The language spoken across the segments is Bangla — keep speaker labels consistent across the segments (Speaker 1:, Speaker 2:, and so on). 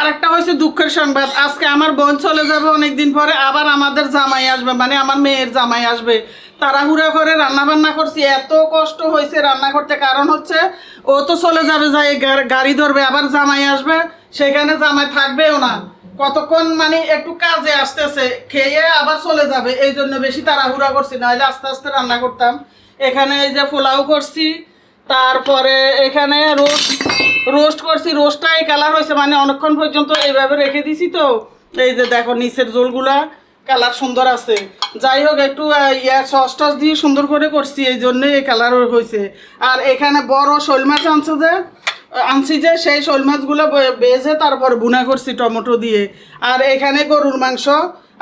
Speaker 1: আরেকটা হচ্ছে দুঃখের সংবাদ, আজকে আমার বোন চলে যাবে অনেকদিন পরে, আবার আমাদের জামাই আসবে, মানে আমার মেয়ের জামাই আসবে। তাড়াহুড়া করে রান্না বান্না করছি, এত কষ্ট হয়েছে রান্না করতে। কারণ হচ্ছে ও তো চলে যাবে, যাই গাড়ি ধরবে, আবার জামাই আসবে, সেখানে জামাই থাকবেও না কতক্ষণ, মানে একটু কাজে আসতেছে, খেয়ে আবার চলে যাবে, এই জন্য বেশি তাড়াহুড়া করছি, নাহলে আস্তে আস্তে রান্না করতাম। এখানে এই যে পোলাও করছি, তারপরে এখানে রোস্ট করছি। রোস্টটা এই কালার হয়েছে, মানে অনেকক্ষণ পর্যন্ত এইভাবে রেখে দিছি, তো এই যে দেখো নিচের ঝোলগুলা কালার সুন্দর আছে। যাই হোক, একটু সস টস দিয়ে সুন্দর করে করছি, এই জন্যে এই কালার হয়েছে। আর এখানে বড় শোল মাছ আনছি যে সেই শোল মাছগুলো বেজে তারপর বুনা করছি টমেটো দিয়ে। আর এখানে গরুর মাংস,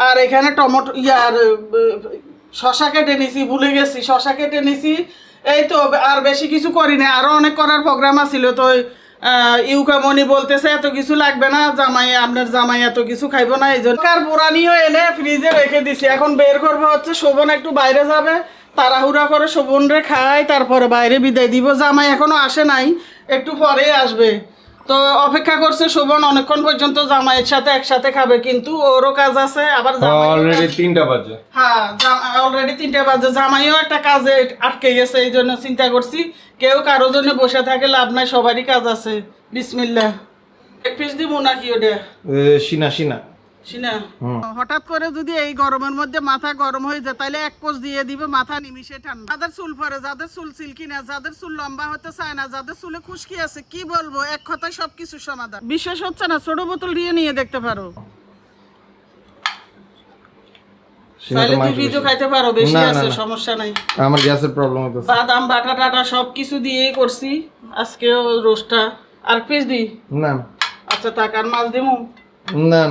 Speaker 1: আর এখানে টমেটো শশা কেটে নিছি, ভুলে গেছি, শশা কেটে নিছি। এই তো, আর বেশি কিছু করি না, আরও অনেক করার প্রোগ্রাম আছিল। তো ইউকামনি বলতেছে এত কিছু লাগবে না, আপনার জামাই এত কিছু খাইব না, এই জন্য আর বোরানিও এনে ফ্রিজে রেখে দিছি। এখন বের করবো হচ্ছে, শোভন একটু বাইরে যাবে, তাড়াহুড়া করে শোভনরে খাই, তারপরে বাইরে বিদায় দিব। জামাই এখনো আসে নাই, একটু পরে আসবে। তো অপেক্ষা করছে শোভন অনেকক্ষণ পর্যন্ত জামাইয়ের সাথে একসাথে খাবে, কিন্তু ওরও কাজ আছে, আবার
Speaker 2: অলরেডি 3টা বাজে।
Speaker 1: হ্যাঁ, অলরেডি 3টা বাজে, জামাইও একটা কাজে আটকে গেছে, এই জন্য চিন্তা করছি কেউ কারোর জন্য বসে থাকে লাভ নাই, সবারই কাজ আছে। বিসমিল্লাহ। এক পিস দিব নাকি ওটা?
Speaker 2: সিনা
Speaker 1: হঠাৎ করে যদি এই গরমের মধ্যে মাথা গরম হয়ে যায়, তাহলে এক কোষ দিয়ে দিবে, মাথা নিমিশে ঠান্ডা। যাদের চুল পরে, যাদের চুল সিল্কি না, যাদের চুল লম্বা হতে চায় না, যাদের চুলে খুশকি আছে, কি বলবো, এক কথায় সবকিছু সমাধান। বিশ্বাস হচ্ছে না, ছোট বোতল দিয়ে নিয়ে দেখতে পারো, খাইতে পারো, বেশি আছে, সমস্যা নাই।
Speaker 2: আমার গ্যাসের প্রবলেম হচ্ছে।
Speaker 1: বাদাম বাটা টাটা সবকিছু দিয়েই করছি আজকেও রোস্টটা। আর পিস দি
Speaker 2: না।
Speaker 1: আচ্ছা, টাকার মাছ দিমু
Speaker 2: না।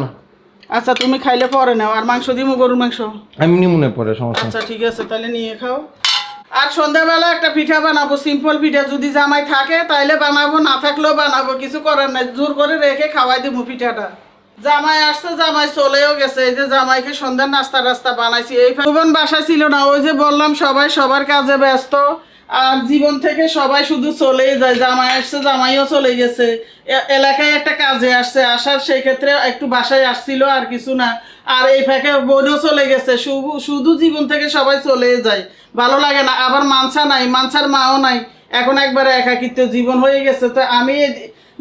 Speaker 1: আচ্ছা, তুমি খাইলে পরে নাও। আর মাংস দিমু, গরুর মাংস?
Speaker 2: আমি নিমুনে পরে, সমস্যা।
Speaker 1: আচ্ছা ঠিক আছে, তাহলে নিয়ে খাও। আর সন্ধ্যাবেলা একটা পিঠা বানাবো, সিম্পল পিঠা। যদি জামাই থাকে তাইলে বানাবো, না থাকলেও বানাবো, কিছু করার নাই, জোর করে রেখে খাওয়াই দেবো পিঠাটা। জামাই আসছে, জামাই চলেও গেছে, এই যে জামাইকে সন্ধ্যার নাস্তা বানাইছি। এই ভুবন বাসা ছিল না, ওই যে বললাম সবাই সবার কাজে ব্যস্ত, আর জীবন থেকে সবাই শুধু চলেই যায়। জামাই আসছে, জামাইও চলে গেছে, এলাকায় একটা কাজে আসছে, আসার সেই ক্ষেত্রে একটু বাসায় আসছিল, আর কিছু না। আর এই ফাঁকে বোনও চলে গেছে, শুধু জীবন থেকে সবাই চলে যায়, ভালো লাগে না। আবার মানসা নাই, মানসার মাও নাই, এখন একবারে একাকিত্ব জীবন হয়ে গেছে। তো আমি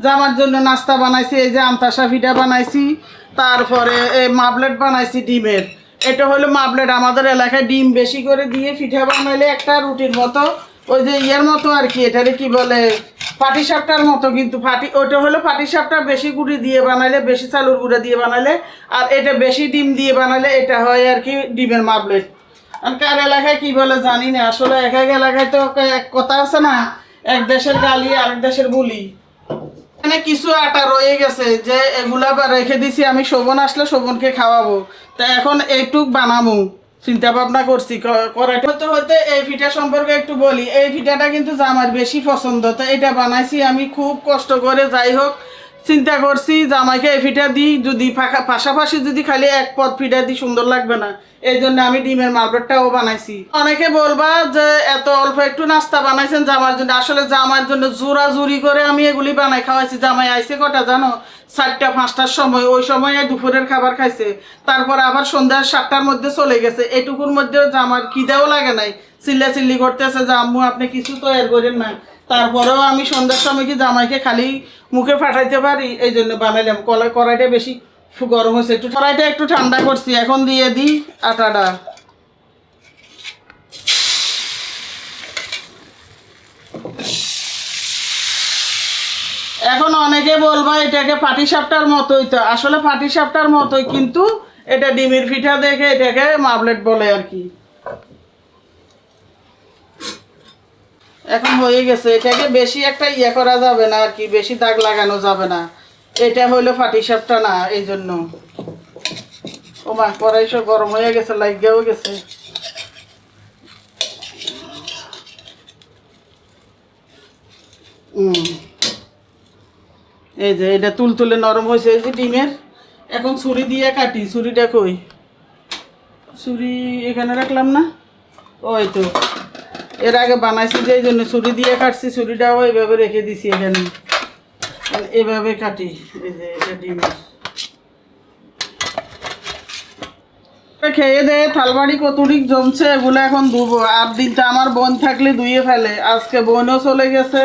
Speaker 1: জামার জন্য নাস্তা বানাইছি, এই যে আমতাসা পিঠা বানাইছি, তারপরে এই মাবলেট বানাইছি ডিমের। এটা হলো মাবলেট, আমাদের এলাকায় ডিম বেশি করে দিয়ে পিঠা বানাইলে একটা রুটির মতো, ওই যে ইয়ের মতো আর কি, এটারে কি বলে, পাটিসাপটার মতো, কিন্তু ওটা হলো পাটিসাপটা বেশি গুঁড়ি দিয়ে বানাইলে, বেশি চালুর গুঁড়া দিয়ে বানাইলে, আর এটা বেশি ডিম দিয়ে বানাইলে এটা হয় আর কি ডিমের মাবলেট। আর কার এলাকায় কি বলে জানি না, আসলে এক এক এলাকায় তো এক কথা আছে না, এক দেশের গালি আরেক দেশের বুলি। এখানে কিছু আটা রয়ে গেছে, যে এগুলা রেখে দিছি, আমি শোভন আসলে শোভনকে খাওয়াবো, তা এখন এইটুক বানাবো চিন্তা ভাবনা করছি। করাইতে হতে হতে এই পিঠা সম্পর্কে একটু বলি। এই পিঠাটা কিন্তু জামার বেশি পছন্দ, তো এটা বানাইছি আমি খুব কষ্ট করে। যাই হোক, চিন্তা করছি জামাইকে এই পিঠা দিই, যদি পাশাপাশি যদি খালি এক পদ পিঠা দিই সুন্দর লাগবে না, এই জন্য আমি ডিমের মাবলেটটাও বানাইছি। অনেকে বলবা যে এত অল্প একটু নাস্তা বানাইছেন জামার জন্য, আসলে জামার জন্য জোরাজুরি করে আমি এগুলি বানাই খাওয়াইছি। জামাই আইসে কটা জানো, 4টা 5টার সময়, ওই সময় দুপুরের খাবার খাইছে, তারপরে আবার সন্ধ্যা 7টার মধ্যে চলে গেছে। এটুকুর মধ্যে জামার খিদেও লাগে নাই, চিল্লাচিল্লি করতেছে যে আম্মু আপনি কিছু তৈরি করেন না। তারপরেও আমি সন্ধ্যার সময় কি জামাইকে খালি মুখে ফাটাইতে পারি, এই জন্য বানাইলাম। কড়াইটা বেশি গরম হয়েছে, কড়াইটা একটু ঠান্ডা করছি। এখন দিয়ে দিই আটাটা। এখন অনেকে বলবা এটাকে পাটিসাপটার মতোই, তো আসলে পাটিসাপটার মতোই, কিন্তু এটা ডিমের পিঠা দেখে এটাকে মাবলেট বলে আর কি। এখন হয়ে গেছে, এটাকে বেশি একটা ইয়ে করা যাবে না আর কি, বেশি দাগ লাগানো যাবে না, এটা হইলো পাটিসাপটা না, এই জন্য। ও মা, কড়াই সব গরম হয়ে গেছে, লাগেও গেছে। এই যে এটা তুলতুলে নরম হয়েছে, এই যে ডিমের। এখন ছুরি দিয়ে কাটি, ছুরিটা কই, ছুরি এখানে রাখলাম না, ওই তো এর আগে বানাইছি যে, এই জন্য ছুরি দিয়ে কাটছি, ছুরিটাও এইভাবে রেখে দিছি এখানে। এভাবে কাটি। এই যে এটা ডিমের খেয়ে দে থালবাড়ি কতটুক জমছে, এগুলো এখন ধুবো। আর দিনটা আমার বোন থাকলে ধুয়ে ফেলে, আজকে বোনও চলে গেছে।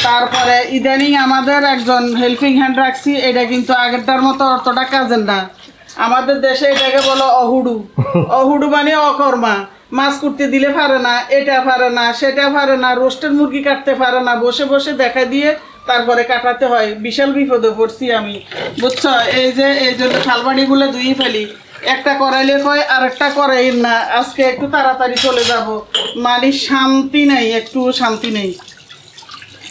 Speaker 1: তারপরে ইদানিং আমাদের একজন হেল্পিং হ্যান্ড রাখছি, এটা কিন্তু আগেরটার মতো অতটা কাজের না। আমাদের দেশে এটাকে বলো অহুডু। অহুডু মানে অকর্মা। মাছ করতে দিলে পারে না, এটা পারে না, সেটা পারে না, রোস্টের মুরগি কাটতে পারে না, বসে বসে দেখা দিয়ে তারপরে কাটাতে হয়। বিশাল বিপদে পড়ছি আমি, বুঝছো? এই যে এই জন্য থালবাড়িগুলো ধুয়ে ফেলি। একটা করাইলে কয় আর একটা করাই না, আজকে একটু তাড়াতাড়ি চলে যাব, মানে শান্তি নেই, একটু শান্তি নেই।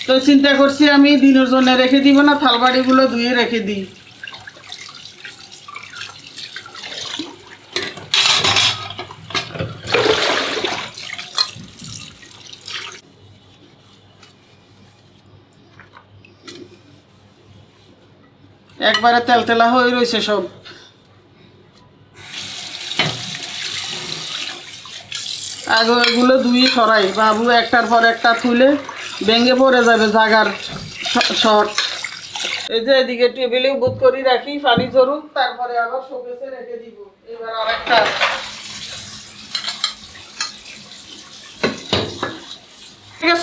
Speaker 1: তো চিন্তা করছি আমি দিনের জন্য রেখে দিব না, থালবাড়িগুলো ধুয়ে রেখে দিই। একবারে তেলতেলা হয়ে রয়েছে সব। আগে এগুলো ধুয়ে সরাই, বাবু একটার পর একটা তুলে ভেঙে পড়ে যাবে জাগার শর্ট। এই যে এদিকে টেবিলে বুত করি রাখি, পানি ঝরুক, তারপরে আবার শোকেসে রেখে দিব। এবার আরেকটা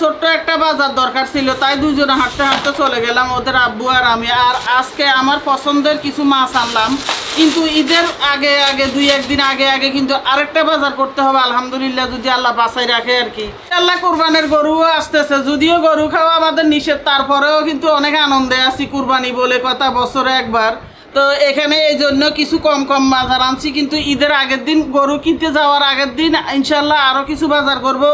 Speaker 1: ছোট্ট একটা বাজার দরকার ছিল, তাই দুজনে হাঁটতে হাঁটতে চলে গেলাম, ওদের আব্বু আর আমি। আর আজকে আমার পছন্দের কিছু মাছ আনলাম, কিন্তু ঈদের আগে আগে 2-1 দিন আগে আগে কিন্তু আরেকটা বাজার করতে হবে আলহামদুলিল্লাহ, যদি আল্লাহ বাঁচাই রাখে আর কি। আল্লাহ কুরবানের গরুও আসতেছে, যদিও গরু খাওয়া আমাদের নিষেধ, তারপরেও কিন্তু অনেক আনন্দে আছি। কুরবানি বলে কথা, বছরে একবার। তো এখানে এই জন্য কিছু কম কম বাজার আনছি, কিন্তু ঈদের আগের দিন গরু কিনতে যাওয়ার আগের দিন ইনশাল্লাহ আরও কিছু বাজার করব।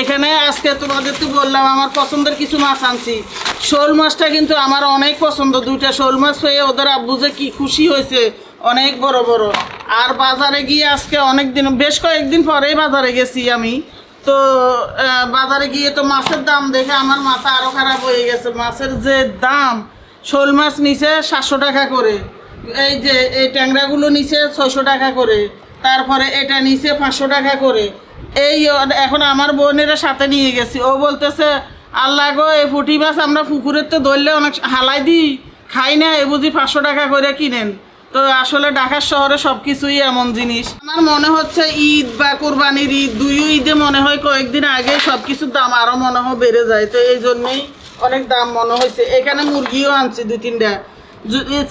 Speaker 1: এখানে আজকে তোমাদের তো বললাম আমার পছন্দের কিছু মাছ আনছি। শোল মাছটা কিন্তু আমার অনেক পছন্দ, 2টা শোল মাছ পেয়ে ওদের আব্বু যে কি খুশি হয়েছে, অনেক বড় বড়। আর বাজারে গিয়ে আজকে অনেক দিন, বেশ কয়েকদিন পরেই বাজারে গেছি আমি। তো বাজারে গিয়ে তো মাছের দাম দেখে আমার মাথা আরও খারাপ হয়ে গেছে। মাছের যে দাম, শোল মাছ নিচে 700 টাকা করে, এই যে এই ট্যাংরাগুলো নিচে 600 টাকা করে, তারপরে এটা নিচে 500 টাকা করে। এই এখন আমার বোনেরা সাথে নিয়ে গেছি, ও বলতেছে আল্লাহ গো, এই পুঁটি মাছ আমরা পুকুরের তো ধরলে অনেক হালাই দিই, খাই না, এ বুঝি 500 টাকা করে কিনেন। তো আসলে ঢাকার শহরে সব কিছুই এমন জিনিস। আমার মনে হচ্ছে ঈদ বা কোরবানির ঈদ, 2 ঈদে মনে হয় কয়েকদিন আগে সব কিছুর দাম আরও মনে হয় বেড়ে যায়, তো এই জন্যই অনেক দাম মনে হয়েছে। এখানে মুরগিও আনছি 2-3টা,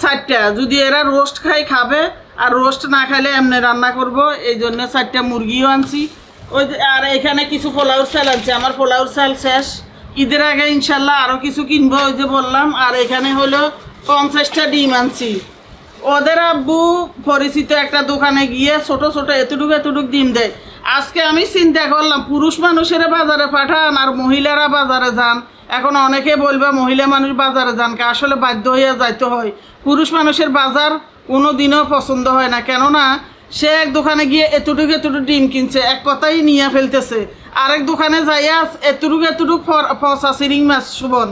Speaker 1: 4টা। যদি এরা রোস্ট খাবে, আর রোস্ট না খাইলে এমনি রান্না করব, এই জন্য 4টা মুরগিও আনছি। ওই আর এখানে কিছু পোলাওর চাল আনছি, আমার পোলাওর চাল শেষ, ঈদের আগে ইনশাল্লাহ আরও কিছু কিনবো, ওই যে বললাম। আর এখানে হলো 50টা ডিম আনছি। ওদের আব্বু পরিচিত একটা দোকানে গিয়ে ছোট ছোট এতটুক ডিম দেয়। আজকে আমি চিন্তা করলাম, পুরুষ মানুষেরা বাজারে পাঠান আর মহিলারা বাজারে যান। এখন অনেকে বলবে মহিলা মানুষ বাজারে যান, আসলে বাধ্য হইয়া যাইতে হয়। পুরুষ মানুষের বাজার কোনো দিনও পছন্দ হয় না, কেননা সে এক দোকানে গিয়ে এতটুক ডিম কিনছে, এক কথাই নিয়ে ফেলতেছে। আরেক দোকানে যাইয়া এতটুক ফসা চিরিং মাছ সুবন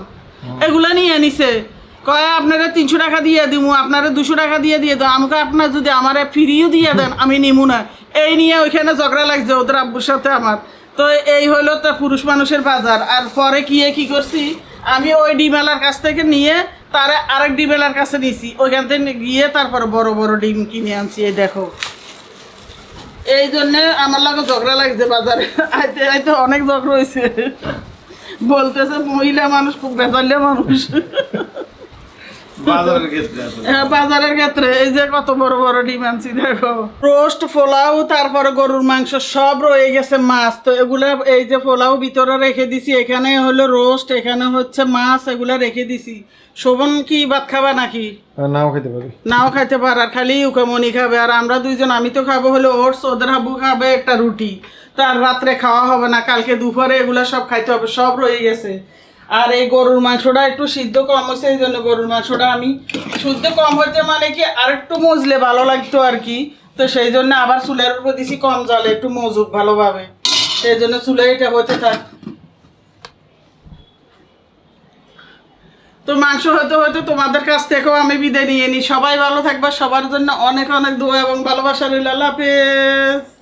Speaker 1: এগুলা নিয়ে নিছে, কয় আপনারা 300 টাকা দিয়ে দিব, আপনারা 200 টাকা দিয়ে দেন, আমাকে আপনার যদি আমার ফ্রিও দিয়ে দেন আমি নিমু না। এই নিয়ে ওইখানে ঝগড়া লাগছে ওদের আব্বুর সাথে আমার। তো এই হলো তো পুরুষ মানুষের বাজার। আর পরে কি করছি, আমি ওই ডিমেলার কাছ থেকে নিয়ে তারা আরেক ডিমেলার কাছে নিছি, ওইখান থেকে গিয়ে তারপরে বড় বড় ডিম কিনে আনছি। এই দেখো, এই জন্যে আমার লাগে ঝগড়া লাগছে বাজারে আইতে আইতে, অনেক ঝগড়া হয়েছে। বলতেছে মহিলা মানুষ খুব বেজালিয়া মানুষ। বাজারের ক্ষেত্রে এই যে কত বড় বড় ডিম আনছি দেখো, রোস্ট, পোলাও, তারপরে গরুর মাংস সব রয়ে গেছে, মাছ। তো এগুলা এই যে পোলাও ভিতরে রেখে দিছি, এখানে হলো রোস্ট, এখানে হচ্ছে মাছ, এগুলা রেখে দিছি। শোভন কি ভাত খাবা নাকি?
Speaker 2: নাও খেতে পারি,
Speaker 1: নাও খাইতে পার, আর খালি উকামনি খাবে, আর আমরা 2জন। আমি তো খাবো হলো ওটস, ওদের হাবু খাবে একটা রুটি। তার রাত্রে খাওয়া হবে না, কালকে দুপুরে এগুলা সব খাইতে হবে, সব রয়ে গেছে। আর এই গরুর মাংসটা একটু সিদ্ধ কম হয়েছে, এই জন্য গরুর মাংসটা আমি শুদ্ধ কম হইতে মানে কি আর একটু মজলে ভালো লাগতো আর কি। তো সেই জন্য আবার চুলের উপর দিছি কম জালে, একটু মজুক ভালোভাবে, সেই জন্য চুলে এটা হতে থাক। তো মাংস হতে হতে তোমাদের কাছ থেকেও আমি বিদায় নিয়ে নিই। সবাই ভালো থাকবা, সবার জন্য অনেক অনেক দোয়া এবং ভালোবাসা রইল। আল্লাহ হাফেজ।